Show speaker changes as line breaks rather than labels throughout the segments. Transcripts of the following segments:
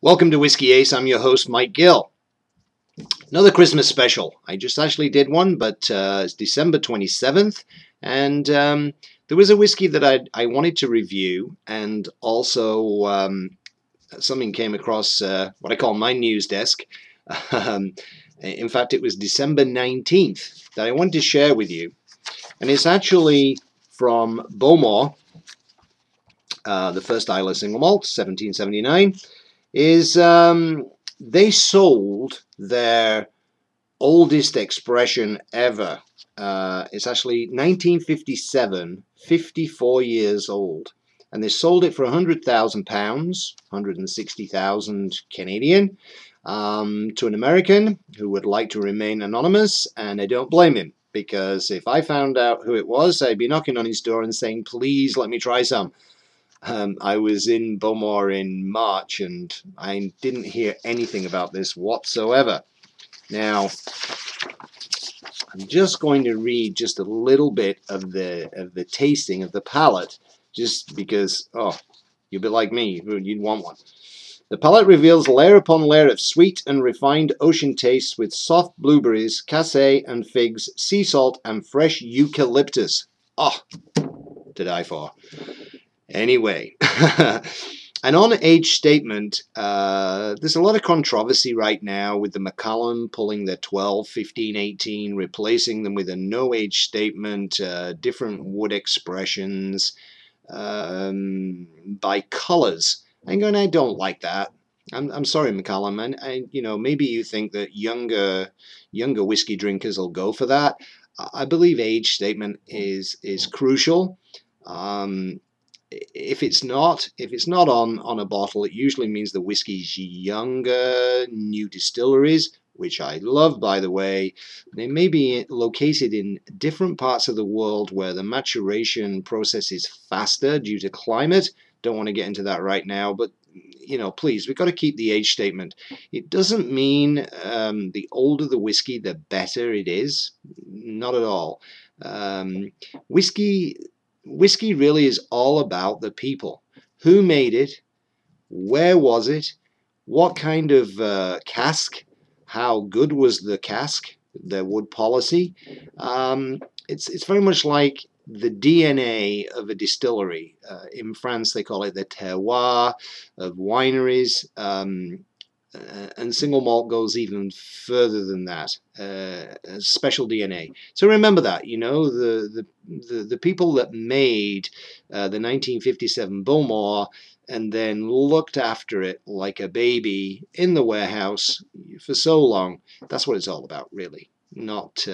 Welcome to Whiskey Ace. I'm your host, Mike Gill. Another Christmas special. I just actually did one, but it's December 27th, and there was a whiskey that I wanted to review, and also something came across what I call my news desk. In fact, it was December 19th that I wanted to share with you, and it's actually from Bowmore, the first Islay single malt, 1779. Is they sold their oldest expression ever. It's actually 1957, 54 years old, and they sold it for £100,000, 160,000 Canadian, to an American who would like to remain anonymous, and I don't blame him, because if I found out who it was, I'd be knocking on his door and saying, please let me try some. I was in Bowmore in March, and I didn't hear anything about this whatsoever. Now, I'm just going to read just a little bit of the tasting of the palate, just because, oh, you'll be like me, you'd want one. The palate reveals layer upon layer of sweet and refined ocean tastes with soft blueberries, cassie and figs, sea salt, and fresh eucalyptus. Oh, to die for. Anyway, and on age statement, there's a lot of controversy right now with the Macallan pulling their 12, 15, 18, replacing them with a no age statement, different wood expressions, by colors. I'm going, I don't like that. I'm sorry, Macallan, man. You know, maybe you think that younger whiskey drinkers will go for that. I believe age statement is crucial. If it's not on a bottle, it usually means the whiskey's younger, new distilleries, which I love, by the way. They may be located in different parts of the world where the maturation process is faster due to climate. Don't want to get into that right now, but you know, please, we've got to keep the age statement. It doesn't mean the older the whiskey, the better it is. Not at all. Whiskey really is all about the people. Who made it? Where was it? What kind of cask? How good was the cask? Their wood policy? It's very much like the DNA of a distillery. In France, they call it the terroir of wineries. And single malt goes even further than that, special DNA. So remember that, you know, the people that made the 1957 Bowmore and then looked after it like a baby in the warehouse for so long. That's what it's all about, really, not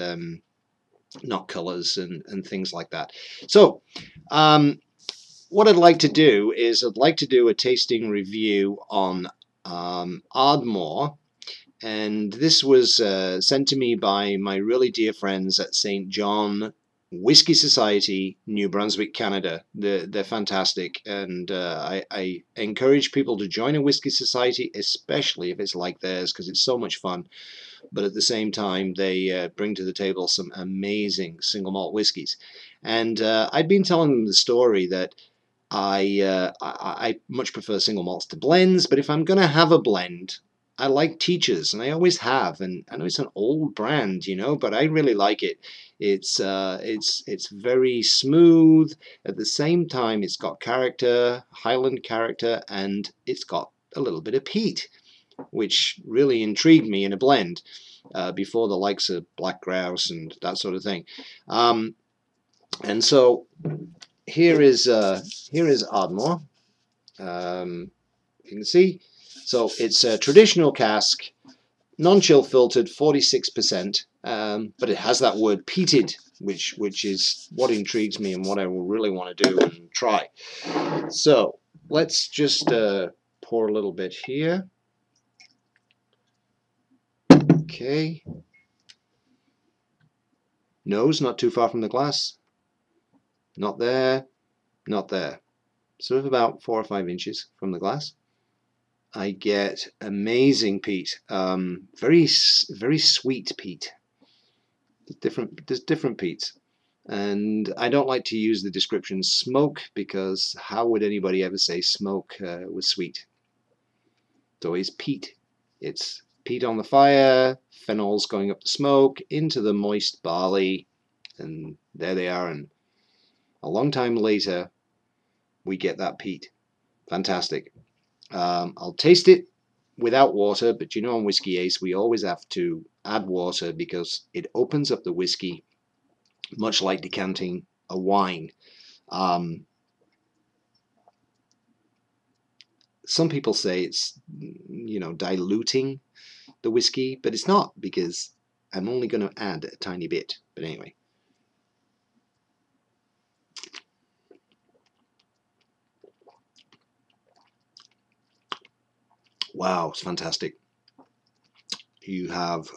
colors and things like that. So what I'd like to do is I'd like to do a tasting review on Ardmore, and this was sent to me by my really dear friends at St. John Whiskey Society, New Brunswick, Canada. They're fantastic, and I encourage people to join a whiskey society, especially if it's like theirs, because it's so much fun. But at the same time, they bring to the table some amazing single malt whiskies. And I'd been telling them the story that I much prefer single malts to blends, but if I'm going to have a blend, I like Teachers, and I always have. And I know it's an old brand, you know, but I really like it. It's very smooth. At the same time, it's got character, Highland character, and it's got a little bit of peat, which really intrigued me in a blend before the likes of Black Grouse and that sort of thing. And so here is Ardmore. You can see. So it's a traditional cask, non-chill filtered, 46%, but it has that word peated, which is what intrigues me and what I will really want to do and try. So let's just pour a little bit here. Okay. Nose not too far from the glass. Not there, not there. Sort of about 4 or 5 inches from the glass. I get amazing peat, very sweet peat. There's different peats, and I don't like to use the description smoke, because how would anybody ever say smoke was sweet? So it's peat. It's peat on the fire, phenols going up the smoke, into the moist barley, and there they are. And a long time later, we get that peat. Fantastic. I'll taste it without water, but you know on Whiskey Ace we always have to add water because it opens up the whiskey, much like decanting a wine. Some people say it's, you know, diluting the whiskey, but it's not, because I'm only going to add a tiny bit. But anyway. Wow, it's fantastic. You have